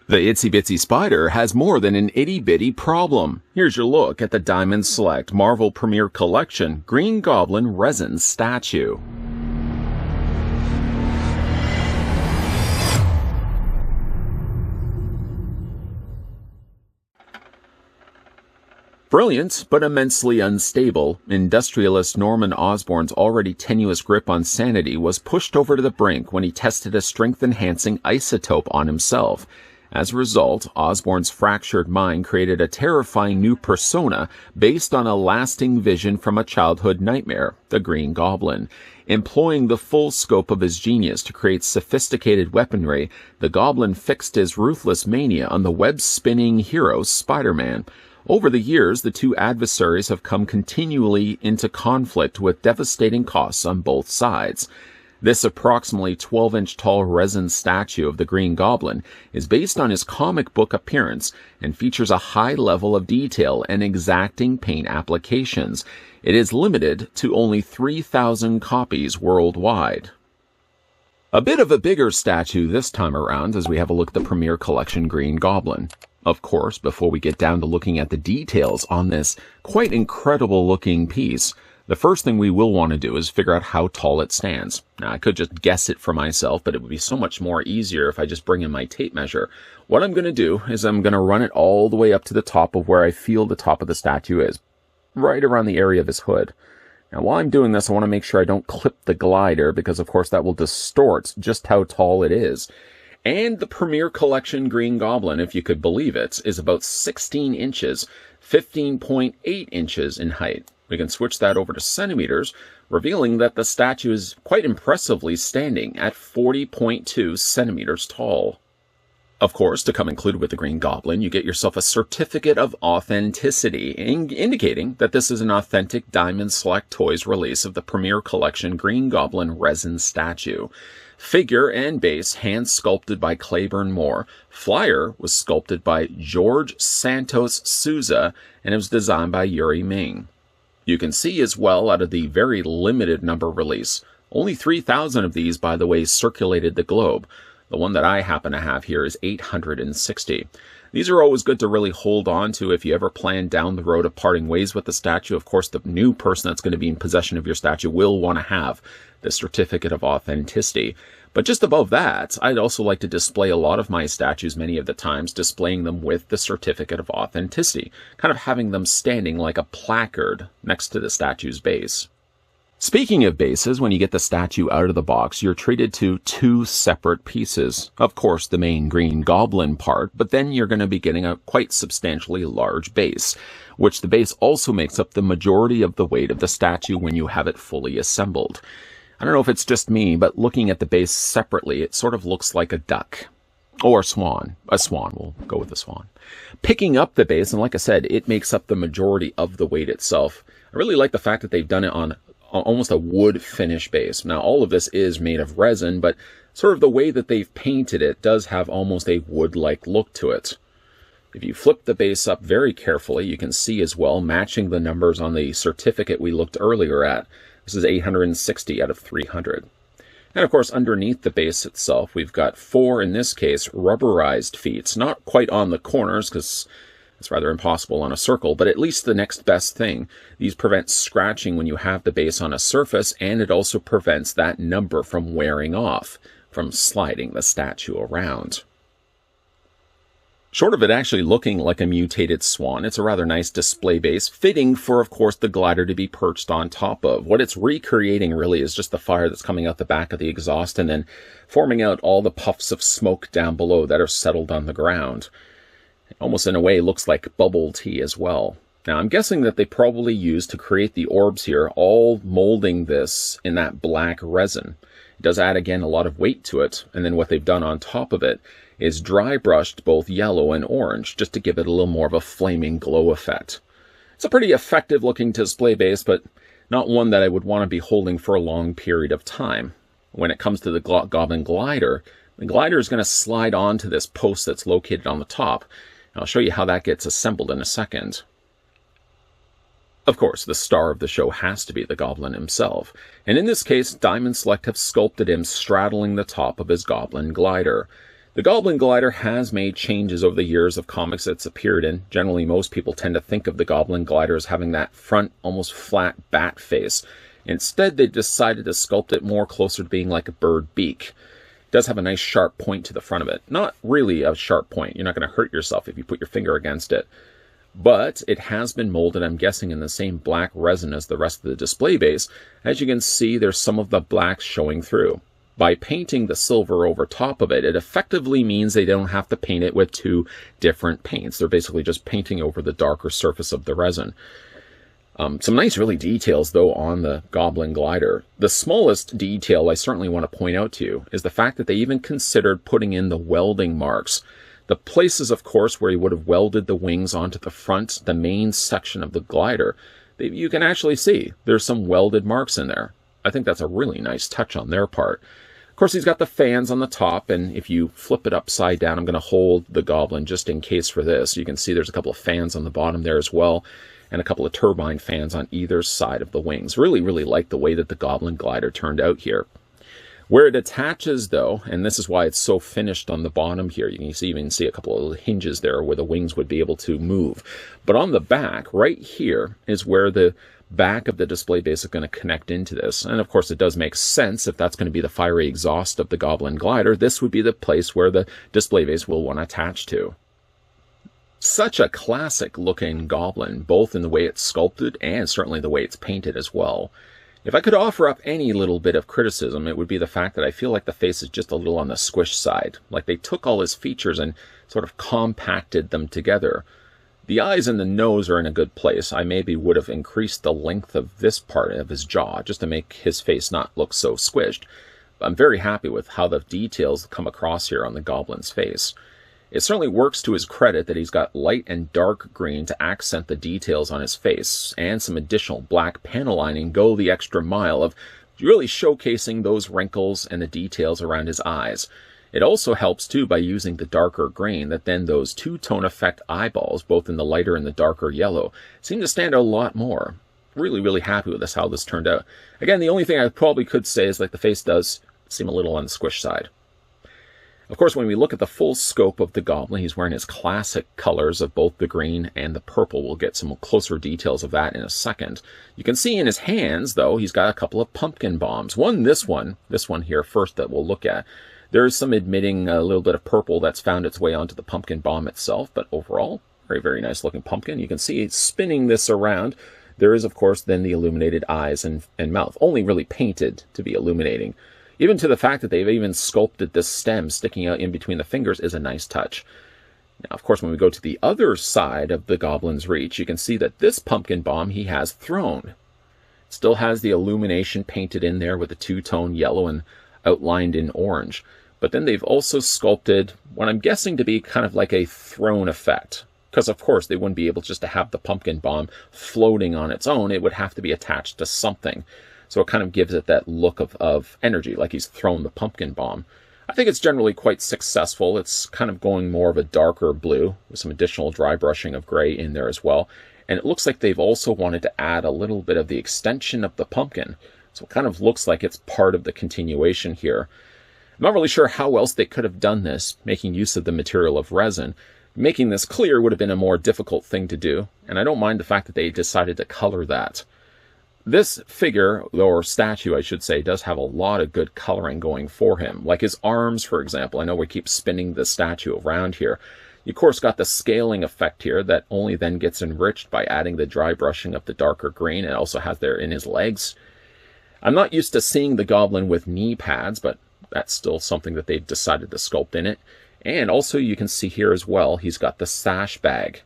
The Itsy Bitsy Spider has more than an itty-bitty problem. Here's your look at the Diamond Select Marvel Premier Collection Green Goblin Resin Statue. Brilliant, but immensely unstable, industrialist Norman Osborn's already tenuous grip on sanity was pushed over to the brink when he tested a strength-enhancing isotope on himself. As a result, Osborn's fractured mind created a terrifying new persona based on a lasting vision from a childhood nightmare, the Green Goblin. Employing the full scope of his genius to create sophisticated weaponry, the Goblin fixed his ruthless mania on the web-spinning hero Spider-Man. Over the years, the two adversaries have come continually into conflict with devastating costs on both sides. This approximately 12-inch tall resin statue of the Green Goblin is based on his comic book appearance and features a high level of detail and exacting paint applications. It is limited to only 3,000 copies worldwide. A bit of a bigger statue this time around as we have a look at the Premier Collection Green Goblin. Of course, before we get down to looking at the details on this quite incredible looking piece, the first thing we will want to do is figure out how tall it stands. Now, I could just guess it for myself, but it would be so much more easier if I just bring in my tape measure. What I'm going to do is I'm going to run it all the way up to the top of where I feel the top of the statue is, right around the area of his hood. Now, while I'm doing this, I want to make sure I don't clip the glider, because of course that will distort just how tall it is. And the Premier Collection Green Goblin, if you could believe it, is about 16 inches, 15.8 inches in height. We can switch that over to centimeters, revealing that the statue is quite impressively standing at 40.2 centimeters tall. Of course, to come included with the Green Goblin, you get yourself a certificate of authenticity, indicating that this is an authentic Diamond Select Toys release of the Premier Collection Green Goblin resin statue. Figure and base hand-sculpted by Claiborne Moore. Flyer was sculpted by George Santos Souza, and it was designed by Yuri Ming. You can see as well out of the very limited number release, only 3,000 of these, by the way, circulated the globe. The one that I happen to have here is 860. These are always good to really hold on to if you ever plan down the road of parting ways with the statue. Of course, the new person that's going to be in possession of your statue will want to have the certificate of authenticity. But just above that, I'd also like to display a lot of my statues, many of the times, displaying them with the certificate of authenticity, kind of having them standing like a placard next to the statue's base. Speaking of bases, when you get the statue out of the box, you're treated to two separate pieces. Of course, the main Green Goblin part, but then you're going to be getting a quite substantially large base, which the base also makes up the majority of the weight of the statue when you have it fully assembled. I don't know if it's just me, but looking at the base separately, it sort of looks like a duck. Or swan. A swan. We'll go with the swan. Picking up the base, and like I said, it makes up the majority of the weight itself. I really like the fact that they've done it on almost a wood finish base. Now, all of this is made of resin, but sort of the way that they've painted it does have almost a wood-like look to it. If you flip the base up very carefully, you can see as well, matching the numbers on the certificate we looked earlier at. This is 860 out of 300. And of course, underneath the base itself, we've got 4, in this case, rubberized feet. Not quite on the corners, because it's rather impossible on a circle, but at least the next best thing. These prevent scratching when you have the base on a surface, and it also prevents that number from wearing off, from sliding the statue around. Short of it actually looking like a mutated swan, it's a rather nice display base, fitting for, of course, the glider to be perched on top of. What it's recreating really is just the fire that's coming out the back of the exhaust and then forming out all the puffs of smoke down below that are settled on the ground. It almost in a way looks like bubble tea as well. Now, I'm guessing that they probably used to create the orbs here, all molding this in that black resin. It does add, again, a lot of weight to it, and then what they've done on top of it is dry brushed both yellow and orange, just to give it a little more of a flaming glow effect. It's a pretty effective looking display base, but not one that I would want to be holding for a long period of time. When it comes to the Goblin glider, the glider is going to slide onto this post that's located on the top. And I'll show you how that gets assembled in a second. Of course, the star of the show has to be the Goblin himself, and in this case, Diamond Select have sculpted him straddling the top of his Goblin glider. The Goblin Glider has made changes over the years of comics it's appeared in. Generally, most people tend to think of the Goblin Glider as having that front, almost flat bat face. Instead, they decided to sculpt it more closer to being like a bird beak. It does have a nice sharp point to the front of it. Not really a sharp point. You're not going to hurt yourself if you put your finger against it. But it has been molded, I'm guessing, in the same black resin as the rest of the display base. As you can see, there's some of the black showing through. By painting the silver over top of it, it effectively means they don't have to paint it with two different paints. They're basically just painting over the darker surface of the resin. Some nice, really, details, though, on the Goblin Glider. The smallest detail I certainly want to point out to you is the fact that they even considered putting in the welding marks. The places, of course, where you would have welded the wings onto the front, the main section of the glider, you can actually see there's some welded marks in there. I think that's a really nice touch on their part. Of course, he's got the fans on the top, and if you flip it upside down, I'm going to hold the Goblin just in case for this. You can see there's a couple of fans on the bottom there as well, and a couple of turbine fans on either side of the wings. Really, really like the way that the Goblin Glider turned out here. Where it attaches, though, and this is why it's so finished on the bottom here, you can even see a couple of hinges there where the wings would be able to move. But on the back, right here, is where the back of the display base is going to connect into this. And of course, it does make sense if that's going to be the fiery exhaust of the Goblin Glider. This would be the place where the display base will want to attach to. Such a classic looking Goblin, both in the way it's sculpted and certainly the way it's painted as well. If I could offer up any little bit of criticism, it would be the fact that I feel like the face is just a little on the squish side. Like they took all his features and sort of compacted them together. The eyes and the nose are in a good place. I maybe would have increased the length of this part of his jaw just to make his face not look so squished. I'm very happy with how the details come across here on the Goblin's face. It certainly works to his credit that he's got light and dark green to accent the details on his face, and some additional black panel lining go the extra mile of really showcasing those wrinkles and the details around his eyes. It also helps, too, by using the darker green, that then those two-tone effect eyeballs, both in the lighter and the darker yellow, seem to stand out a lot more. Really, really happy with this, how this turned out. Again, the only thing I probably could say is like the face does seem a little on the squish side. Of course, when we look at the full scope of the Goblin, he's wearing his classic colors of both the green and the purple. We'll get some closer details of that in a second. You can see in his hands, though, he's got a couple of pumpkin bombs. This one here first that we'll look at. There's some emitting a little bit of purple that's found its way onto the pumpkin bomb itself, but overall, very, very nice looking pumpkin. You can see it's spinning this around. There is, of course, then the illuminated eyes and mouth, only really painted to be illuminating. Even to the fact that they've even sculpted this stem sticking out in between the fingers is a nice touch. Now, of course, when we go to the other side of the Goblin's reach, you can see that this pumpkin bomb he has thrown. It still has the illumination painted in there with a two-tone yellow and outlined in orange. But then they've also sculpted what I'm guessing to be kind of like a thrown effect. Because, of course, they wouldn't be able just to have the pumpkin bomb floating on its own. It would have to be attached to something. So it kind of gives it that look of energy, like he's thrown the pumpkin bomb. I think it's generally quite successful. It's kind of going more of a darker blue with some additional dry brushing of gray in there as well. And it looks like they've also wanted to add a little bit of the extension of the pumpkin. So it kind of looks like it's part of the continuation here. I'm not really sure how else they could have done this, making use of the material of resin. Making this clear would have been a more difficult thing to do, and I don't mind the fact that they decided to color that. This figure, or statue I should say, does have a lot of good coloring going for him. Like his arms, for example. I know we keep spinning the statue around here. You, of course, got the scaling effect here that only then gets enriched by adding the dry brushing of the darker green. It also has there in his legs. I'm not used to seeing the Goblin with knee pads, but that's still something that they've decided to sculpt in it. And also you can see here as well, he's got the sash bag.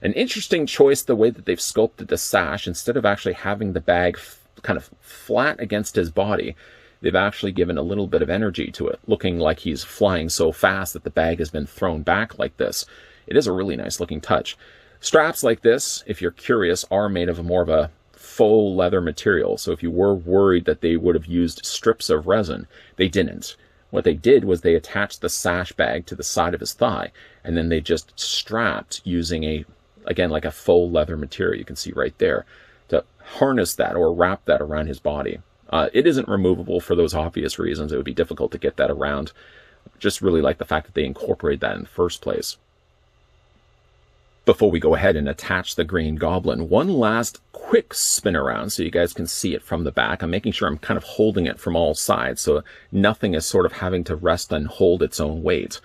An interesting choice, the way that they've sculpted the sash. Instead of actually having the bag kind of flat against his body, they've actually given a little bit of energy to it, looking like he's flying so fast that the bag has been thrown back like this. It is a really nice looking touch. Straps like this, if you're curious, are made of more of a faux leather material. So if you were worried that they would have used strips of resin, they didn't. What they did was they attached the sash bag to the side of his thigh, and then they just strapped using again, like a faux leather material, you can see right there, to harness that or wrap that around his body. It isn't removable for those obvious reasons. It would be difficult to get that around. Just really like the fact that they incorporate that in the first place. Before we go ahead and attach the Green Goblin, one last quick spin around so you guys can see it from the back. I'm making sure I'm kind of holding it from all sides so nothing is sort of having to rest and hold its own weight.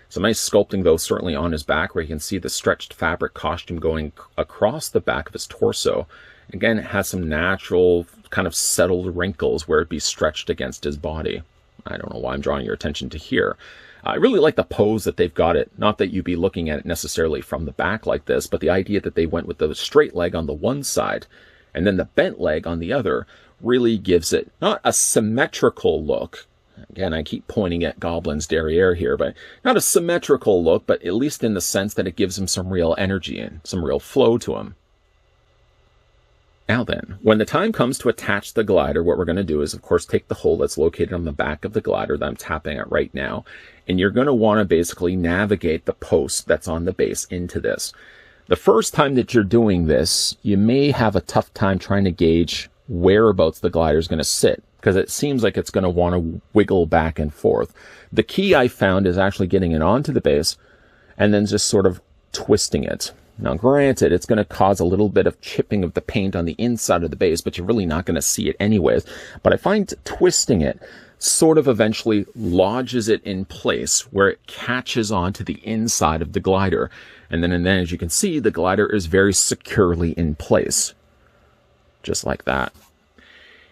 Some nice sculpting though certainly on his back, where you can see the stretched fabric costume going across the back of his torso. Again, it has some natural kind of settled wrinkles where it'd be stretched against his body. I don't know why I'm drawing your attention to here. I really like the pose that they've got it. Not that you'd be looking at it necessarily from the back like this, but the idea that they went with the straight leg on the one side and then the bent leg on the other really gives it not a symmetrical look. Again, I keep pointing at Goblin's derriere here, but not a symmetrical look, but at least in the sense that it gives him some real energy and some real flow to him. Now then, when the time comes to attach the glider, what we're going to do is, of course, take the hole that's located on the back of the glider that I'm tapping at right now, and you're going to want to basically navigate the post that's on the base into this. The first time that you're doing this, you may have a tough time trying to gauge whereabouts the glider is going to sit, because it seems like it's going to want to wiggle back and forth. The key I found is actually getting it onto the base and then just sort of twisting it. Now, granted, it's going to cause a little bit of chipping of the paint on the inside of the base, but you're really not going to see it anyways. But I find twisting it sort of eventually lodges it in place where it catches onto the inside of the glider. And then as you can see, the glider is very securely in place. Just like that.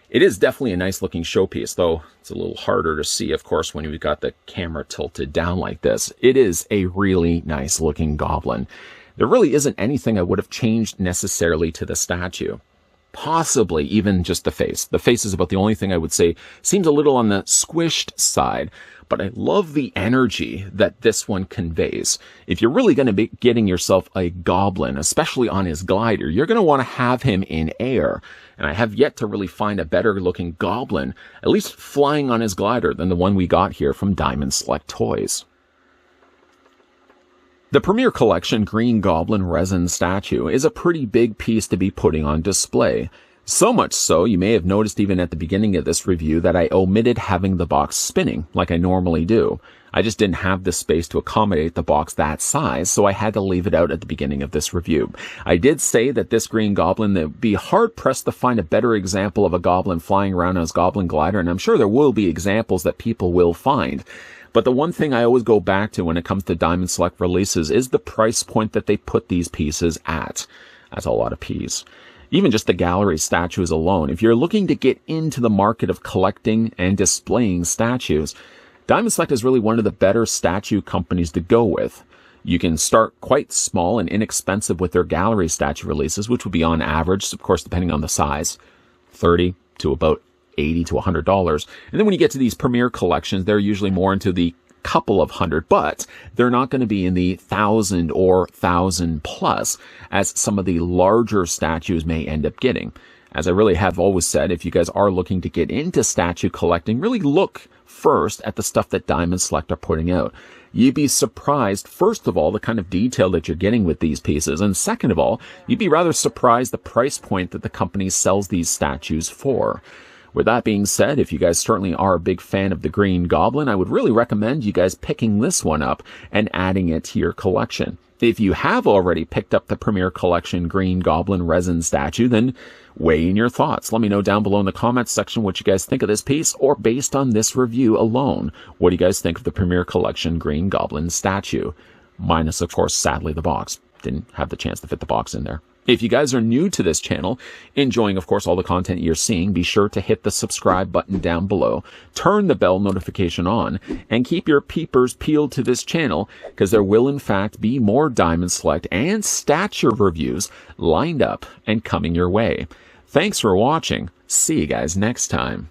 It is definitely a nice looking showpiece, though it's a little harder to see, of course, when you've got the camera tilted down like this. It is a really nice looking Goblin. There really isn't anything I would have changed necessarily to the statue. Possibly even just the face. The face is about the only thing I would say seems a little on the squished side, but I love the energy that this one conveys. If you're really going to be getting yourself a Goblin, especially on his glider, you're going to want to have him in air. And I have yet to really find a better looking Goblin, at least flying on his glider, than the one we got here from Diamond Select Toys. The Premier Collection Green Goblin resin statue is a pretty big piece to be putting on display. So much so, you may have noticed even at the beginning of this review that I omitted having the box spinning, like I normally do. I just didn't have the space to accommodate the box that size, so I had to leave it out at the beginning of this review. I did say that this Green Goblin, they'd be hard-pressed to find a better example of a Goblin flying around on his Goblin glider, and I'm sure there will be examples that people will find. But the one thing I always go back to when it comes to Diamond Select releases is the price point that they put these pieces at. That's a lot of P's. Even just the gallery statues alone. If you're looking to get into the market of collecting and displaying statues, Diamond Select is really one of the better statue companies to go with. You can start quite small and inexpensive with their gallery statue releases, which would be on average, of course, depending on the size, $30 to about $80 to $100. And then when you get to these Premier collections, they're usually more into the couple of hundred, but they're not going to be in the 1,000 or 1,000 plus as some of the larger statues may end up getting. As I really have always said, if you guys are looking to get into statue collecting, really look first at the stuff that Diamond Select are putting out. You'd be surprised, first of all, the kind of detail that you're getting with these pieces, and second of all, you'd be rather surprised the price point that the company sells these statues for. With that being said, if you guys certainly are a big fan of the Green Goblin, I would really recommend you guys picking this one up and adding it to your collection. If you have already picked up the Premier Collection Green Goblin resin statue, then weigh in your thoughts. Let me know down below in the comments section what you guys think of this piece, or based on this review alone, what do you guys think of the Premier Collection Green Goblin statue? Minus, of course, sadly, the box. Didn't have the chance to fit the box in there. If you guys are new to this channel, enjoying, of course, all the content you're seeing, be sure to hit the subscribe button down below, turn the bell notification on, and keep your peepers peeled to this channel, because there will, in fact, be more Diamond Select and statue reviews lined up and coming your way. Thanks for watching. See you guys next time.